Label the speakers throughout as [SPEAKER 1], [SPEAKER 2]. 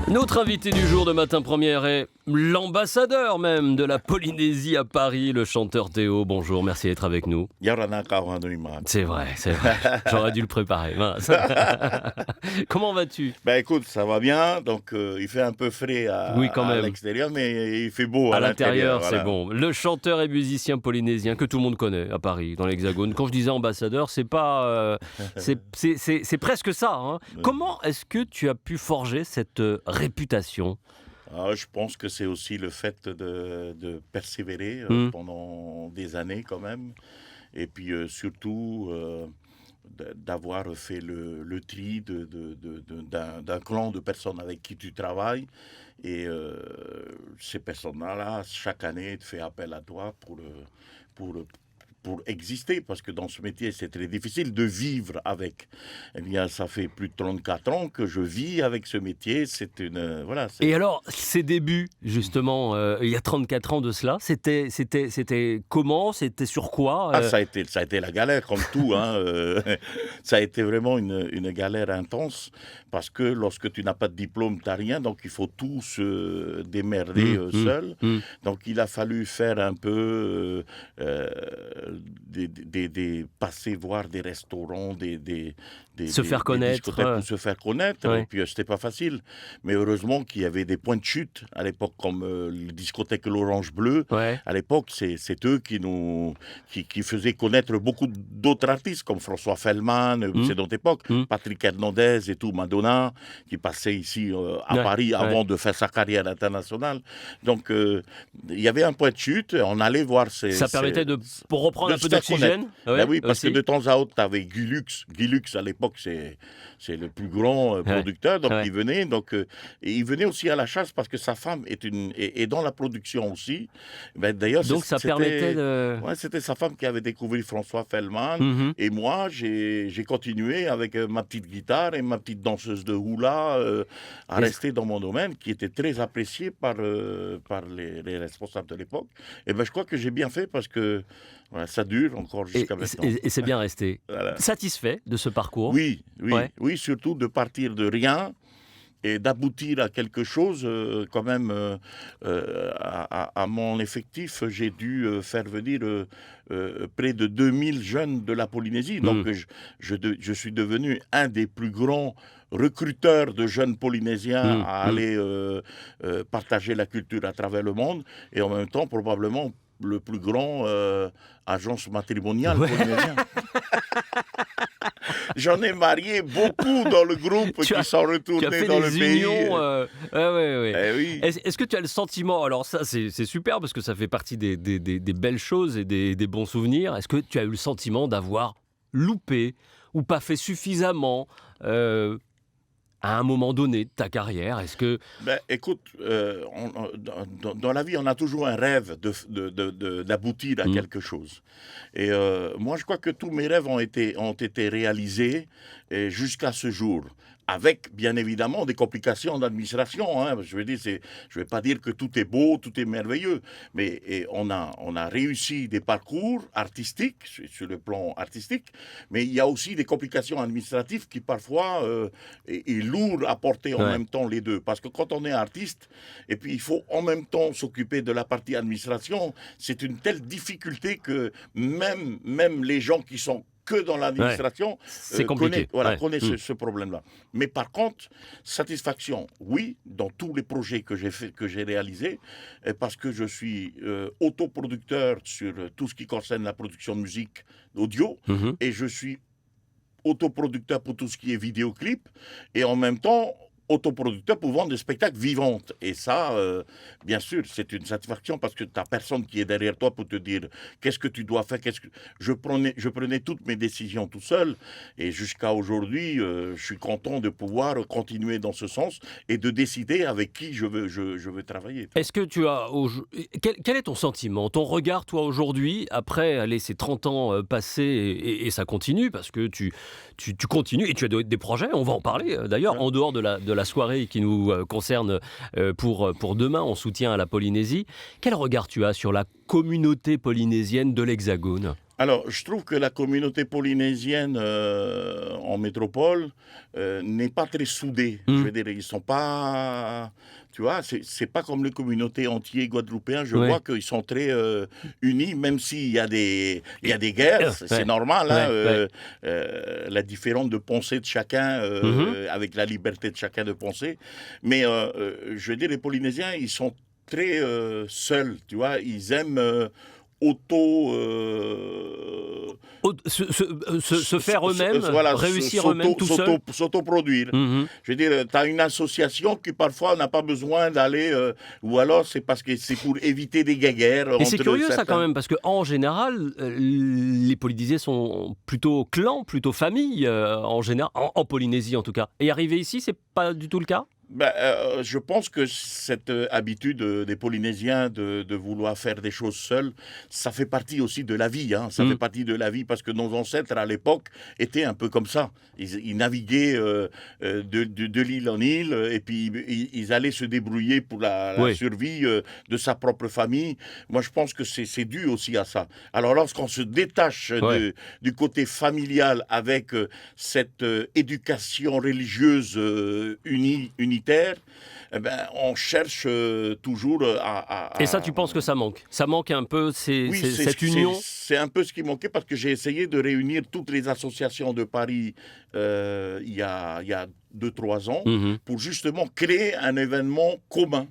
[SPEAKER 1] Notre invité du jour de Matin Première est l'ambassadeur même de la Polynésie à Paris, le chanteur Théo. Bonjour, merci d'être avec nous. C'est vrai, j'aurais dû le préparer. Mince. Comment vas-tu?
[SPEAKER 2] Écoute, ça va bien, donc il fait un peu frais
[SPEAKER 1] Oui, quand
[SPEAKER 2] à
[SPEAKER 1] même.
[SPEAKER 2] l'extérieur, mais il fait beau
[SPEAKER 1] À
[SPEAKER 2] à
[SPEAKER 1] l'intérieur,
[SPEAKER 2] l'intérieur.
[SPEAKER 1] c'est
[SPEAKER 2] Voilà.
[SPEAKER 1] bon. Le chanteur et musicien polynésien que tout le monde connaît à Paris, dans l'Hexagone. Quand je disais ambassadeur, c'est pas, c'est presque ça, hein. Comment est-ce que tu as pu forger cette réputation?
[SPEAKER 2] Je pense que c'est aussi le fait de persévérer pendant des années quand même, et puis surtout d'avoir fait le tri d'un clan de personnes avec qui tu travailles. Et ces personnes-là, chaque année, te fait appel à toi pour, pour exister, parce que dans ce métier, c'est très difficile de vivre avec. Eh bien, ça fait plus de 34 ans que je vis avec ce métier. C'est une... voilà.
[SPEAKER 1] Et alors, ces débuts, justement, il y a 34 ans de cela, c'était comment? C'était sur quoi?
[SPEAKER 2] Ça a été la galère, comme tout. Ça a été vraiment une galère intense, parce que lorsque tu n'as pas de diplôme, tu n'as rien, donc il faut tout se démerder seul. Donc il a fallu faire un peu passer voir des restaurants,
[SPEAKER 1] Se faire connaître.
[SPEAKER 2] des discothèques pour se faire connaître.
[SPEAKER 1] Ouais.
[SPEAKER 2] Et puis c'était pas facile. Mais heureusement qu'il y avait des points de chute à l'époque, comme les discothèques L'Orange Bleu.
[SPEAKER 1] Ouais.
[SPEAKER 2] À l'époque, c'est eux qui faisaient connaître beaucoup d'autres artistes, comme François Fellman, c'est notre époque, Patrick Hernandez et tout, Madonna, qui passait ici à Paris avant de faire sa carrière internationale. Donc, il y avait un point de chute, on allait voir
[SPEAKER 1] Ça permettait pour reprendre un peu d'oxygène.
[SPEAKER 2] Oui, parce que de temps à autre, tu avais Guy Lux. Guy Lux, à l'époque, c'est le plus grand producteur, donc il venait. Et il venait aussi à la chasse parce que sa femme est dans la production aussi. D'ailleurs,
[SPEAKER 1] donc ça permettait de...
[SPEAKER 2] Ouais, c'était sa femme qui avait découvert François Fellman. Et moi, j'ai continué avec ma petite guitare et ma petite danseuse de hula à rester dans mon domaine, qui était très apprécié par les responsables de l'époque. Et je crois que j'ai bien fait, parce que voilà, ça dure encore jusqu'à maintenant.
[SPEAKER 1] Et c'est bien resté.
[SPEAKER 2] Voilà.
[SPEAKER 1] Satisfait de ce parcours?
[SPEAKER 2] Oui,
[SPEAKER 1] Ouais.
[SPEAKER 2] oui, surtout de partir de rien et d'aboutir à quelque chose. Quand même, à mon effectif, j'ai dû faire venir près de 2000 jeunes de la Polynésie. Donc je suis devenu un des plus grands recruteurs de jeunes Polynésiens à aller partager la culture à travers le monde, et en même temps probablement le plus grand agence matrimoniale polynésien. J'en ai marié beaucoup dans le groupe qui sont retournés dans le pays.
[SPEAKER 1] Oui. Est-ce que tu as le sentiment, alors ça c'est super parce que ça fait partie des belles choses et des bons souvenirs, est-ce que tu as eu le sentiment d'avoir loupé ou pas fait suffisamment à un moment donné de ta carrière? Est-ce que...
[SPEAKER 2] écoute, dans la vie, on a toujours un rêve d'aboutir à quelque chose. Et moi, je crois que tous mes rêves ont été réalisés jusqu'à ce jour, avec bien évidemment des complications d'administration. Je veux dire, je vais pas dire que tout est beau, tout est merveilleux, mais on a réussi des parcours artistiques, sur le plan artistique, mais il y a aussi des complications administratives qui parfois est lourd à porter en même temps les deux. Parce que quand on est artiste, et puis il faut en même temps s'occuper de la partie administration, c'est une telle difficulté que même les gens qui sont que dans l'administration,
[SPEAKER 1] c'est compliqué.
[SPEAKER 2] Connaissent ce problème-là. Mais par contre, satisfaction, oui, dans tous les projets que j'ai réalisés, parce que je suis autoproducteur sur tout ce qui concerne la production de musique audio, et je suis autoproducteur pour tout ce qui est vidéoclip, et en même temps autoproducteur pour vendre des spectacles vivants. Et ça, bien sûr, c'est une satisfaction, parce que tu n'as personne qui est derrière toi pour te dire qu'est-ce que tu dois faire. Je prenais toutes mes décisions tout seul, et jusqu'à aujourd'hui, je suis content de pouvoir continuer dans ce sens et de décider avec qui je veux travailler.
[SPEAKER 1] Est-ce que tu as... Quel est ton sentiment, ton regard, toi, aujourd'hui, après ces 30 ans passés, et ça continue, parce que tu continues, et tu as des projets, on va en parler d'ailleurs, en dehors de la soirée qui nous concerne pour demain, en soutien à la Polynésie. Quel regard tu as sur la communauté polynésienne de l'Hexagone ?
[SPEAKER 2] Alors, je trouve que la communauté polynésienne en métropole n'est pas très soudée. Je veux dire, ils sont pas... Tu vois, c'est pas comme les communautés entières guadeloupéennes. Je vois qu'ils sont très unis, même s'il y a des guerres. C'est normal, hein, la différence de pensée de chacun, avec la liberté de chacun de penser. Mais je veux dire, les Polynésiens, ils sont très seuls, tu vois. Ils aiment...
[SPEAKER 1] se faire eux-mêmes, réussir eux-mêmes tout seuls.
[SPEAKER 2] S'autoproduire. Je veux dire, tu as une association qui parfois n'a pas besoin d'aller, ou alors c'est parce que c'est pour éviter des guerres.
[SPEAKER 1] Et c'est curieux ça quand même, parce qu'en général, les Polynésiens sont plutôt clans, plutôt familles, en général, en Polynésie en tout cas. Et arriver ici, c'est pas du tout le cas ?
[SPEAKER 2] Je pense que cette habitude des Polynésiens de vouloir faire des choses seuls, ça fait partie aussi de la vie. Hein. Ça fait partie de la vie parce que nos ancêtres à l'époque étaient un peu comme ça. Ils naviguaient de l'île en île et puis ils allaient se débrouiller pour la survie de sa propre famille. Moi, je pense que c'est dû aussi à ça. Alors, lorsqu'on se détache du côté familial avec cette éducation religieuse unitaire, on cherche toujours à...
[SPEAKER 1] Et ça, tu penses que ça manque ? Ça manque un peu cette union ?
[SPEAKER 2] C'est un peu ce qui manquait parce que j'ai essayé de réunir toutes les associations de Paris il y a 2-3 ans pour justement créer un événement commun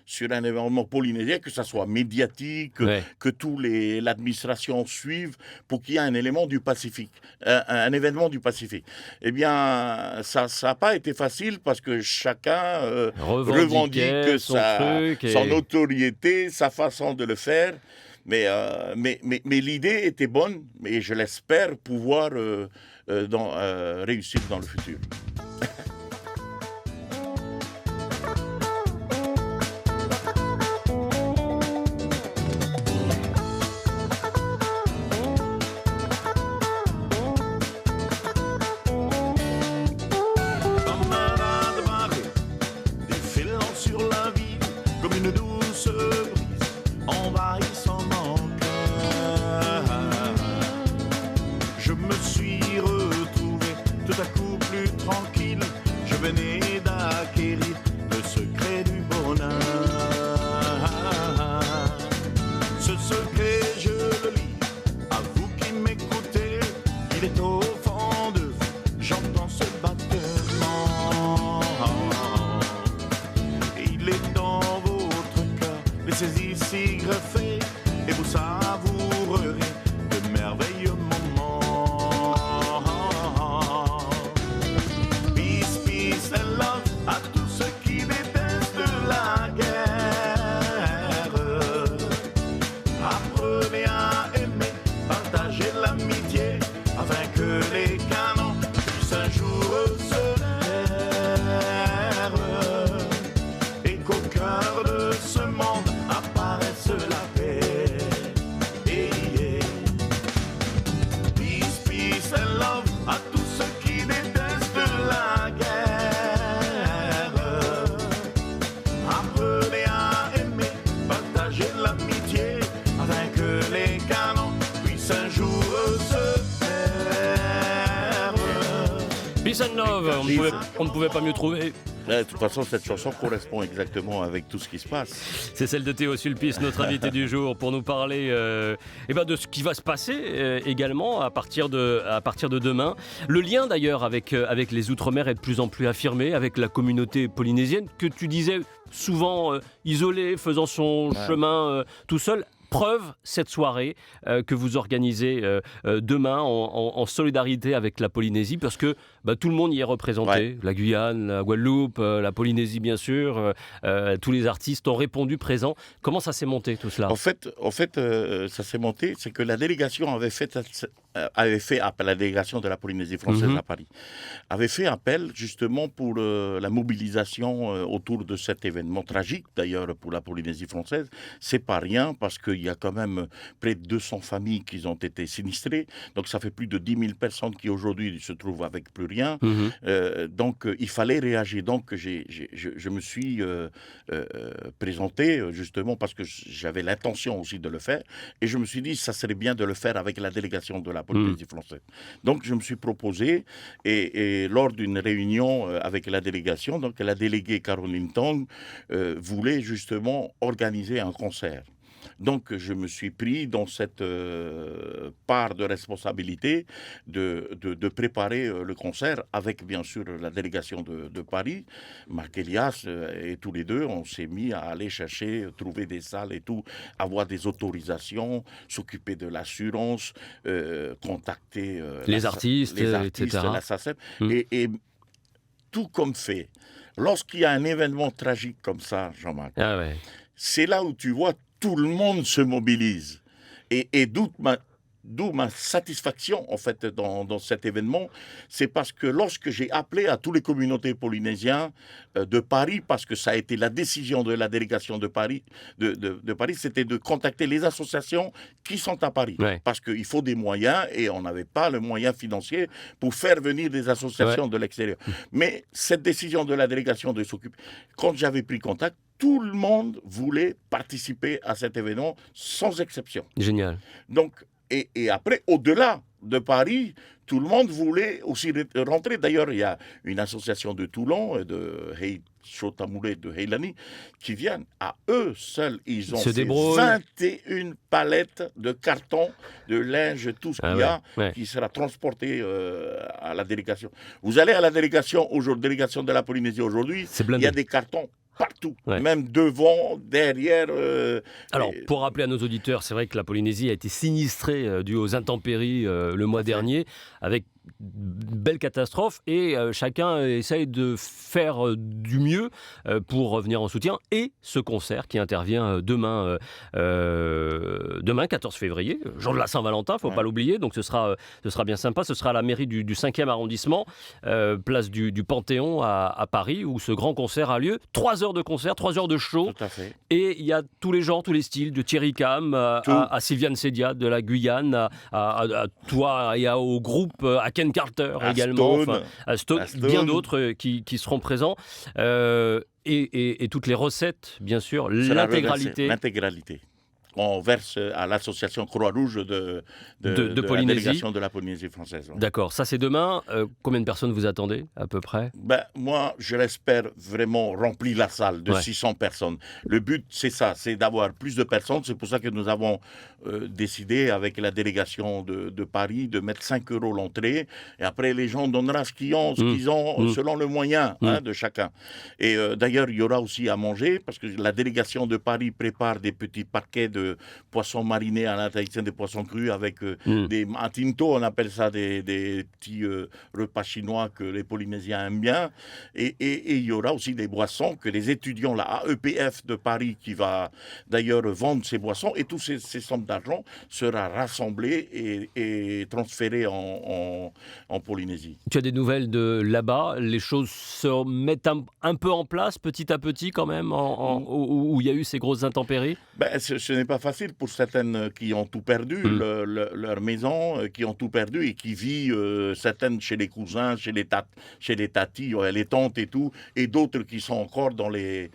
[SPEAKER 2] sur un événement polynésien, que ça soit médiatique, que l'administration suive pour qu'il y ait un élément du Pacifique, un événement du Pacifique. Eh bien, ça n'a pas été facile parce que chacun revendique son notoriété, sa façon de le faire. Mais l'idée était bonne et je l'espère pouvoir réussir dans le futur.
[SPEAKER 1] Peace and Love, on ne pouvait pas mieux trouver.
[SPEAKER 2] De toute façon, cette chanson correspond exactement avec tout ce qui se passe.
[SPEAKER 1] C'est celle de Théo Sulpice, notre invité du jour, pour nous parler de ce qui va se passer également à partir de demain. Le lien d'ailleurs avec les Outre-mer est de plus en plus affirmé, avec la communauté polynésienne que tu disais souvent isolée, faisant son chemin tout seul. Preuve, cette soirée que vous organisez demain en solidarité avec la Polynésie, parce que tout le monde y est représenté, la Guyane, la Guadeloupe, la Polynésie bien sûr, tous les artistes ont répondu présents. Comment ça s'est monté tout cela ?
[SPEAKER 2] En fait, ça s'est monté, c'est que la délégation avait fait avait fait appel, la délégation de la Polynésie française à Paris, avait fait appel justement pour la mobilisation autour de cet événement tragique, d'ailleurs pour la Polynésie française. C'est pas rien parce qu'il y a quand même près de 200 familles qui ont été sinistrées, donc ça fait plus de 10 000 personnes qui aujourd'hui se trouvent avec plus rien. Donc il fallait réagir. Donc je me suis présenté justement parce que j'avais l'intention aussi de le faire, et je me suis dit ça serait bien de le faire avec la délégation de la Polynésie française. Donc je me suis proposé, et lors d'une réunion avec la délégation, donc la déléguée Caroline Tong voulait justement organiser un concert. Donc, je me suis pris dans cette part de responsabilité de préparer le concert avec, bien sûr, la délégation de Paris. Marc Elias et tous les deux, on s'est mis à aller chercher, trouver des salles et tout, avoir des autorisations, s'occuper de l'assurance, contacter
[SPEAKER 1] les artistes, etc.
[SPEAKER 2] la SACEM. Et tout comme fait, lorsqu'il y a un événement tragique comme ça, Jean-Marc, c'est là où tu vois tout le monde se mobilise. Et d'où ma satisfaction, en fait, dans cet événement, c'est parce que lorsque j'ai appelé à toutes les communautés polynésiennes de Paris, parce que ça a été la décision de la délégation de Paris, de Paris, c'était de contacter les associations qui sont à Paris. Parce qu'il faut des moyens, et on n'avait pas le moyen financier pour faire venir des associations de l'extérieur. Mais cette décision de la délégation de s'occuper, quand j'avais pris contact, tout le monde voulait participer à cet événement, sans exception.
[SPEAKER 1] Génial.
[SPEAKER 2] Donc, et après, au-delà de Paris, tout le monde voulait aussi rentrer. D'ailleurs, il y a une association de Toulon, de Chotamoulet, de Heilani, qui viennent. À eux seuls, ils ont fait 21 palettes de carton, de linge, tout ce qu'il y a, qui sera transporté à la délégation. Vous allez à la délégation de la Polynésie aujourd'hui, il y a des cartons partout, même devant, derrière.
[SPEAKER 1] Alors, pour rappeler à nos auditeurs, c'est vrai que la Polynésie a été sinistrée due aux intempéries le mois dernier, avec belle catastrophe, et chacun essaye de faire du mieux pour revenir en soutien. Et ce concert qui intervient demain 14 février, jour de la Saint-Valentin, il ne faut pas l'oublier, donc ce sera bien sympa. Ce sera à la mairie du 5e arrondissement, place du Panthéon à Paris, où ce grand concert a lieu. 3 heures de concert, 3 heures de show.
[SPEAKER 2] Tout à fait.
[SPEAKER 1] Et il y a tous les genres, tous les styles, de Thierry Cam à Sylviane Sédia de la Guyane, à toi et au groupe, à Ken Carter également, à Stone, bien d'autres qui seront présents. Et toutes les recettes, bien sûr, l'intégralité.
[SPEAKER 2] On verse à l'association Croix-Rouge de la délégation de la Polynésie française.
[SPEAKER 1] D'accord, ça c'est demain. Combien de personnes vous attendez à peu près ?
[SPEAKER 2] Moi, je l'espère vraiment remplir la salle de 600 personnes. Le but, c'est ça, c'est d'avoir plus de personnes. C'est pour ça que nous avons décidé avec la délégation de Paris de mettre 5 € l'entrée. Et après, les gens donneront ce qu'ils ont, selon le moyen de chacun. Et d'ailleurs, il y aura aussi à manger, parce que la délégation de Paris prépare des petits paquets de poissons marinés à la tahitienne, des poissons crus avec des matinto, on appelle ça des petits repas chinois que les Polynésiens aiment bien. Et il y aura aussi des boissons que les étudiants, la AEPF de Paris, qui va d'ailleurs vendre ces boissons, et tous ces sommes d'argent sera rassemblées et transférées en Polynésie.
[SPEAKER 1] Tu as des nouvelles de là-bas ? Les choses se mettent un peu en place, petit à petit quand même, où il y a eu ces grosses intempéries ?
[SPEAKER 2] Ce n'est pas facile pour certaines qui ont tout perdu, leur maison, qui ont tout perdu et qui vivent, certaines chez les cousins, chez les tatis, les tantes et tout, et d'autres qui sont encore dans les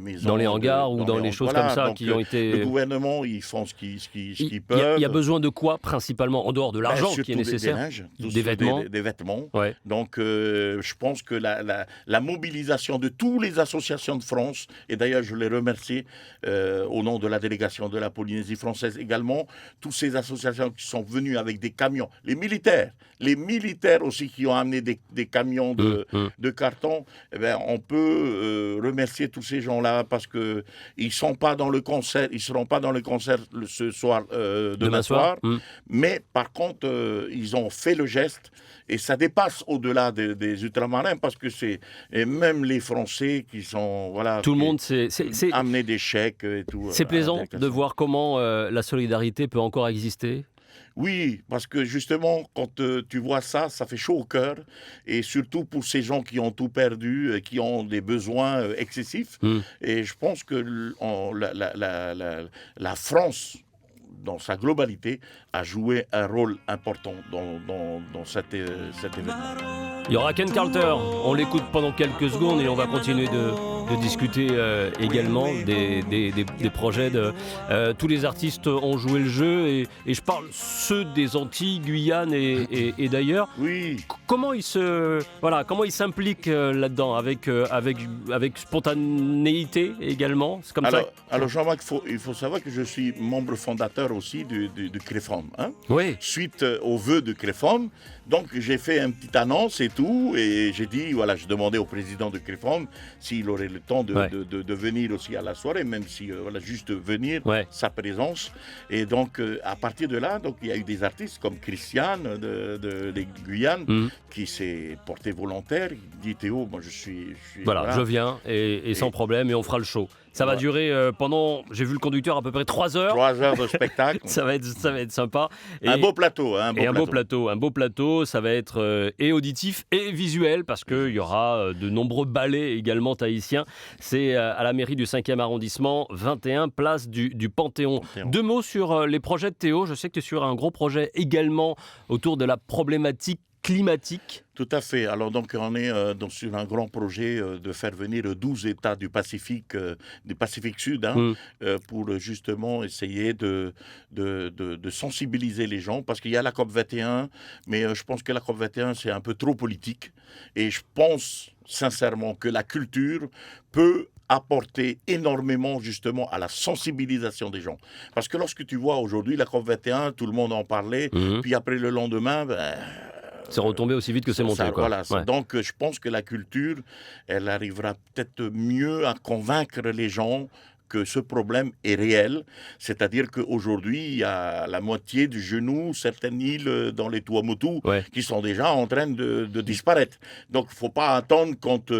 [SPEAKER 2] maisons.
[SPEAKER 1] Dans les hangars ou dans les choses comme ça,
[SPEAKER 2] donc,
[SPEAKER 1] qui ont été...
[SPEAKER 2] Le gouvernement, ils font ce qu'ils peuvent.
[SPEAKER 1] Il y a besoin de quoi, principalement, en dehors de l'argent qui est nécessaire ?
[SPEAKER 2] Des linges,
[SPEAKER 1] des vêtements.
[SPEAKER 2] Des vêtements. Donc, je pense que la mobilisation de toutes les associations de France, et d'ailleurs, je les remercie au nom de la délégation de la Polynésie française également, toutes ces associations qui sont venues avec des camions, les militaires aussi qui ont amené des camions de carton, on peut remercier tous ces gens-là parce qu'ils ne seront pas dans le concert ce soir, demain soir, mais par contre, ils ont fait le geste. Et ça dépasse au-delà des ultramarins parce que c'est même les Français qui sont
[SPEAKER 1] tout le monde c'est
[SPEAKER 2] amené des chèques et tout.
[SPEAKER 1] C'est plaisant de voir comment la solidarité peut encore exister.
[SPEAKER 2] Oui, parce que justement, quand tu vois ça, ça fait chaud au cœur. Et surtout pour ces gens qui ont tout perdu, qui ont des besoins excessifs.
[SPEAKER 1] Hmm.
[SPEAKER 2] Et je pense que la France, dans sa globalité, a joué un rôle important dans cet événement.
[SPEAKER 1] Il y aura Ken Carter, on l'écoute pendant quelques secondes et on va continuer de discuter également des projets. Tous les artistes ont joué le jeu et je parle ceux des Antilles, Guyane et d'ailleurs.
[SPEAKER 2] Oui.
[SPEAKER 1] Comment ils s'impliquent là-dedans avec spontanéité également. C'est comme
[SPEAKER 2] alors,
[SPEAKER 1] ça.
[SPEAKER 2] Alors Jean-Marc, il faut savoir que je suis membre fondateur aussi du CREFOM. Hein?
[SPEAKER 1] Oui.
[SPEAKER 2] Suite aux vœux de CREFOM, donc j'ai fait une petite annonce et tout, et j'ai dit, voilà, je demandais au président de CREFOM s'il aurait le temps de venir aussi à la soirée, même si, voilà, juste venir, sa présence. Et donc, à partir de là, donc, il y a eu des artistes comme Christiane de Guyane, qui s'est porté volontaire. Il dit, Théo, moi je suis
[SPEAKER 1] voilà, je viens et sans problème, et on fera le show. Ça va durer pendant, j'ai vu le conducteur, à peu près 3 heures.
[SPEAKER 2] 3 heures de spectacle.
[SPEAKER 1] ça va être sympa.
[SPEAKER 2] Et un beau plateau.
[SPEAKER 1] Un beau plateau, ça va être et auditif et visuel, parce qu'il y aura de nombreux ballets également tahitiens. C'est à la mairie du 5e arrondissement, 21 place du Panthéon. 2 mots sur les projets de Théo. Je sais que tu es sur un gros projet également autour de la problématique climatique.
[SPEAKER 2] Tout à fait. Alors donc on est sur un grand projet de faire venir 12 États du Pacifique Sud, pour justement essayer de sensibiliser les gens, parce qu'il y a la COP21, mais je pense que la COP21 c'est un peu trop politique, et je pense sincèrement que la culture peut apporter énormément justement à la sensibilisation des gens. Parce que lorsque tu vois aujourd'hui la COP21, tout le monde en parlait, puis après le lendemain,
[SPEAKER 1] c'est retombé aussi vite que c'est monté.
[SPEAKER 2] Voilà. Donc, je pense que la culture, elle arrivera peut-être mieux à convaincre les gens que ce problème est réel. C'est-à-dire qu'aujourd'hui, il y a la moitié du genou, certaines îles dans les Tuamotu, qui sont déjà en train de disparaître. Donc, il ne faut pas attendre quand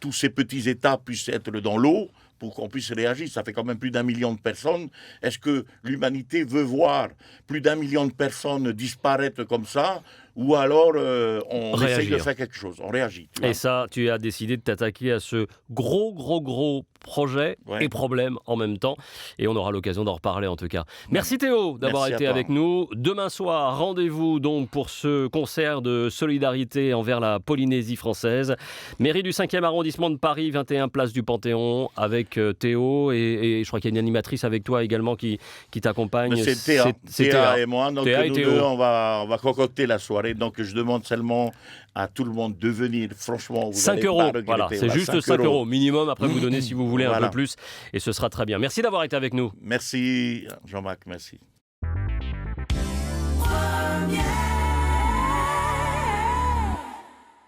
[SPEAKER 2] tous ces petits États puissent être dans l'eau pour qu'on puisse réagir. Ça fait quand même plus d'1 million de personnes. Est-ce que l'humanité veut voir plus d'1 million de personnes disparaître comme ça, ou alors on essaye de faire quelque chose, on réagit.
[SPEAKER 1] Et ça, tu as décidé de t'attaquer à ce gros projet et problème en même temps. Et on aura l'occasion d'en reparler en tout cas. Merci Théo d'avoir été avec nous. Demain soir, rendez-vous donc pour ce concert de solidarité envers la Polynésie française. Mairie du 5e arrondissement de Paris, 21 place du Panthéon, avec Théo et je crois qu'il y a une animatrice avec toi également qui t'accompagne.
[SPEAKER 2] C'est Théa et moi. Donc nous deux, on va concocter la soirée. Donc je demande seulement à tout le monde de venir. Franchement, vous
[SPEAKER 1] 5 euros, voilà, c'est juste 5 euros minimum. Après, vous donnez si vous voulez un peu plus et ce sera très bien. Merci d'avoir été avec nous.
[SPEAKER 2] Merci Jean-Marc, merci.